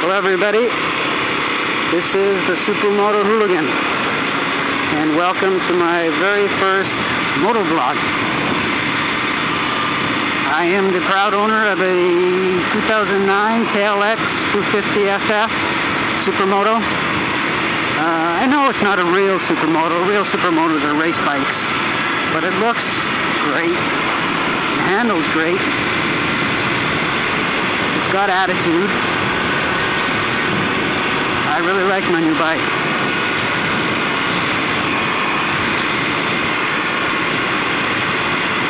Hello everybody, this is the Supermoto Hooligan, and welcome to my very first MotoVlog. I am the proud owner of a 2009 KLX250SF Supermoto. I know it's not a real Supermoto. Real Supermotos are race bikes, but it looks great. It handles great. It's got attitude. I really like my new bike.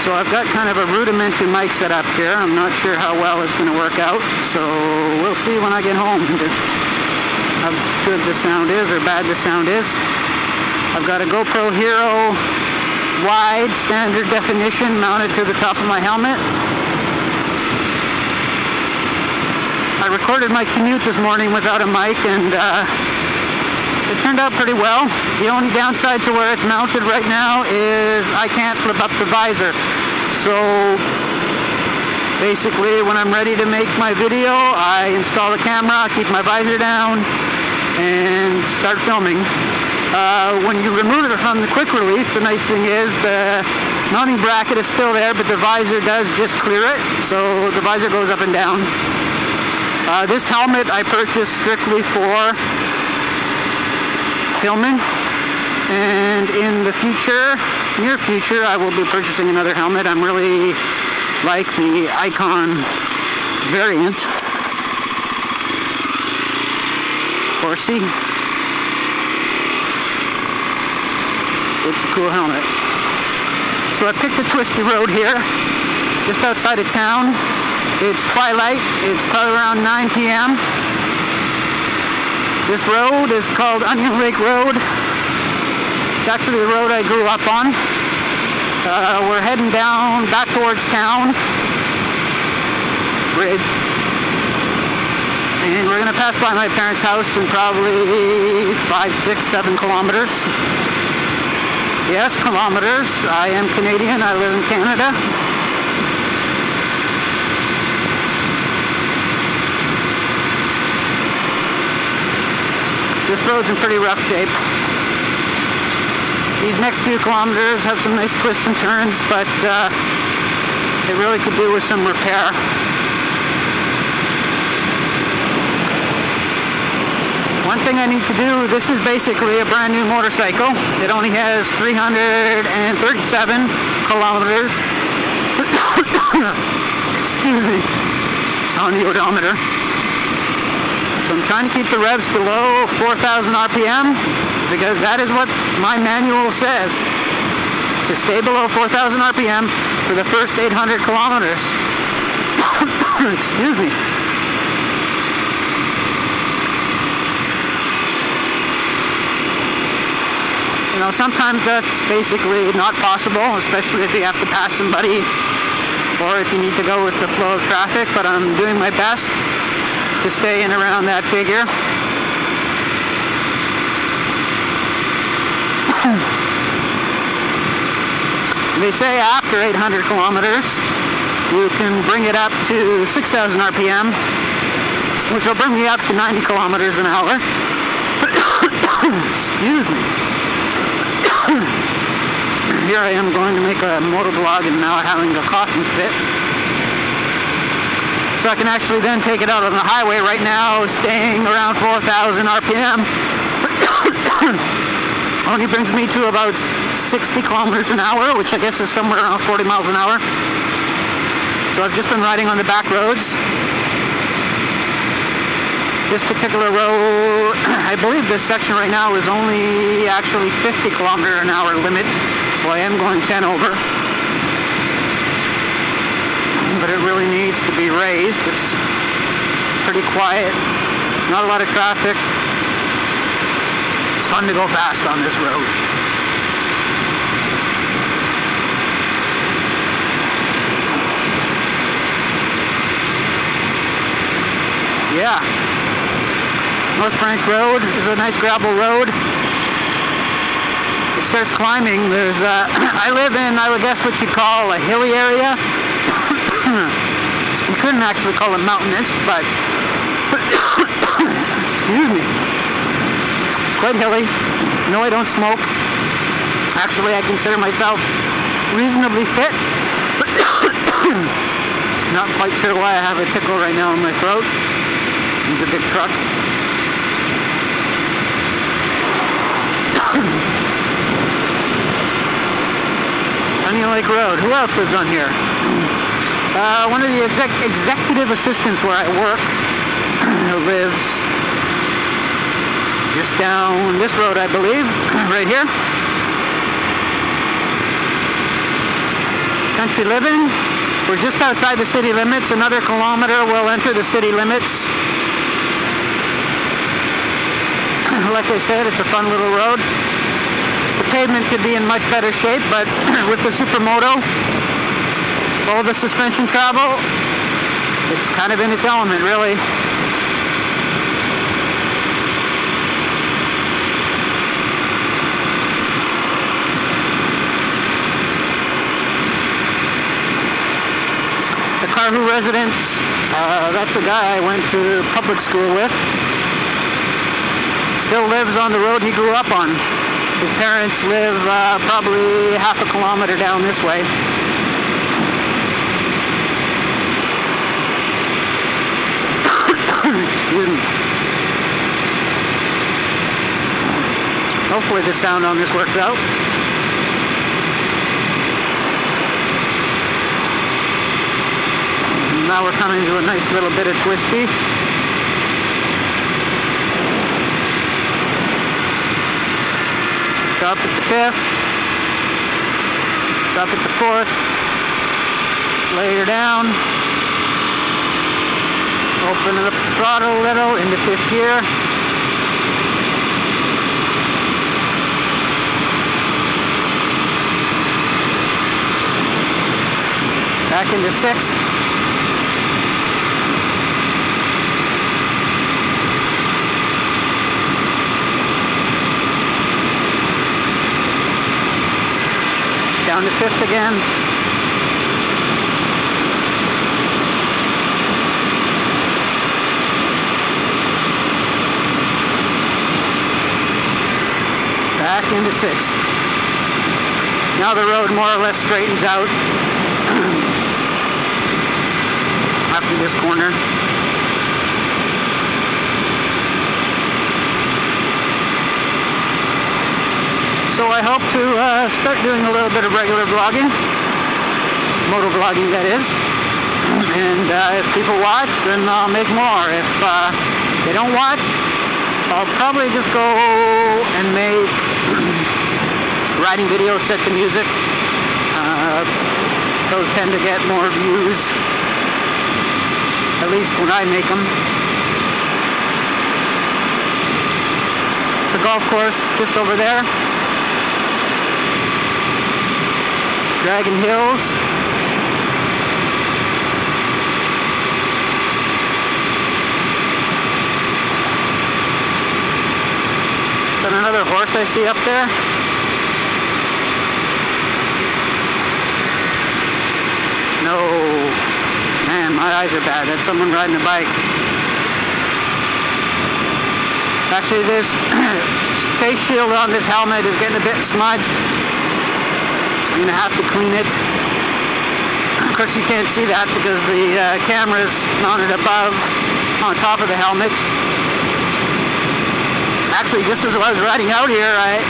So I've got kind of a rudimentary mic set up here. I'm not sure how well it's going to work out, so we'll see when I get home how good the sound is or bad the sound is. I've got a GoPro Hero wide standard definition mounted to the top of my helmet. I recorded my commute this morning without a mic, and it turned out pretty well. The only downside to where it's mounted right now is I can't flip up the visor. So basically when I'm ready to make my video, I install the camera, keep my visor down, and start filming. When you remove it from the quick release, the nice thing is the mounting bracket is still there, but the visor does just clear it, so the visor goes up and down. This helmet I purchased strictly for filming, and in the future, near future, I will be purchasing another helmet. I'm really like the Icon variant. Horsey. It's a cool helmet. So I picked a twisty road here, just outside of town. It's twilight. It's probably around 9 p.m. This road is called Onion Lake Road. It's actually the road I grew up on. We're heading down back towards town. Bridge. And we're going to pass by my parents' house in probably 5, 6, 7 kilometers. Yes, kilometers. I am Canadian. I live in Canada. This road's in pretty rough shape. These next few kilometers have some nice twists and turns, but it really could do with some repair. One thing I need to do, this is basically a brand new motorcycle. It only has 337 kilometers excuse me, on the odometer. So I'm trying to keep the revs below 4,000 RPM because that is what my manual says, to stay below 4,000 RPM for the first 800 kilometers. Excuse me. You know, sometimes that's basically not possible, especially if you have to pass somebody or if you need to go with the flow of traffic, but I'm doing my best to stay in around that figure. They say after 800 kilometers you can bring it up to 6,000 RPM, which will bring me up to 90 kilometers an hour. Excuse me. Here I am going to make a MotoVlog and now having a coughing fit. So I can actually then take it out on the highway. Right now, staying around 4,000 RPM only brings me to about 60 kilometers an hour, which I guess is somewhere around 40 miles an hour. So I've just been riding on the back roads. This particular road, I believe this section right now is only actually 50 kilometer an hour limit, so I am going 10 over. But it really needs to be raised. It's pretty quiet, not a lot of traffic. It's fun to go fast on this road. Yeah. North Branch Road is a nice gravel road. It starts climbing. There's I live in, I would guess what you'd call a hilly area. You couldn't actually call it mountainous, but Excuse me. It's quite hilly. No, I don't smoke. Actually, I consider myself reasonably fit. Not quite sure why I have a tickle right now in my throat. It's a big truck. Onion Lake Road. Who else lives on here? One of the executive assistants where I work lives just down this road, I believe, right here. Country living. We're just outside the city limits. Another kilometer will enter the city limits. Like I said, it's a fun little road. The pavement could be in much better shape, but with the Supermoto, all the suspension travel, it's kind of in its element, really. The Carhu residence, that's a guy I went to public school with. Still lives on the road he grew up on. His parents live probably half a kilometer down this way. Excuse me. Hopefully the sound on this works out. Now we're coming to a nice little bit of twisty. Drop at the 5th, drop at the 4th, lay her down, open up the throttle a little into 5th gear, back into 6th, down to 5th again. Back into 6th. Now the road more or less straightens out after this corner. So I hope to start doing a little bit of regular vlogging, MotoVlogging that is, and if people watch, then I'll make more. If they don't watch, I'll probably just go and make riding videos set to music. Those tend to get more views, at least when I make them. It's a golf course just over there. Dragon Hills. Got another horse I see up there. No. Man, my eyes are bad. That's someone riding a bike. Actually, this face shield on this helmet is getting a bit smudged. I'm going to have to clean it. Of course you can't see that because the camera's mounted above on top of the helmet. Actually, just as I was riding out here, I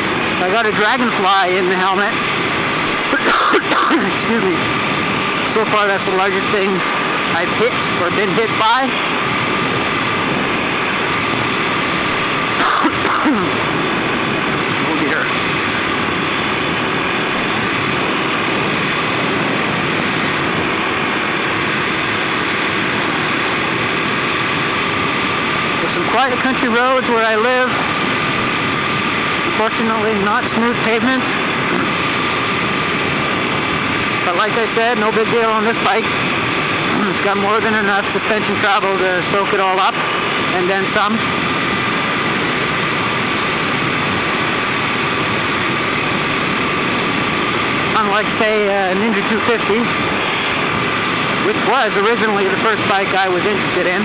got a dragonfly in the helmet. Excuse me. So far that's the largest thing I've hit or been hit by. Oh dear. Some quiet country roads where I live. Unfortunately, not smooth pavement. But like I said, no big deal on this bike. It's got more than enough suspension travel to soak it all up, and then some. Unlike, say, a Ninja 250, which was originally the first bike I was interested in.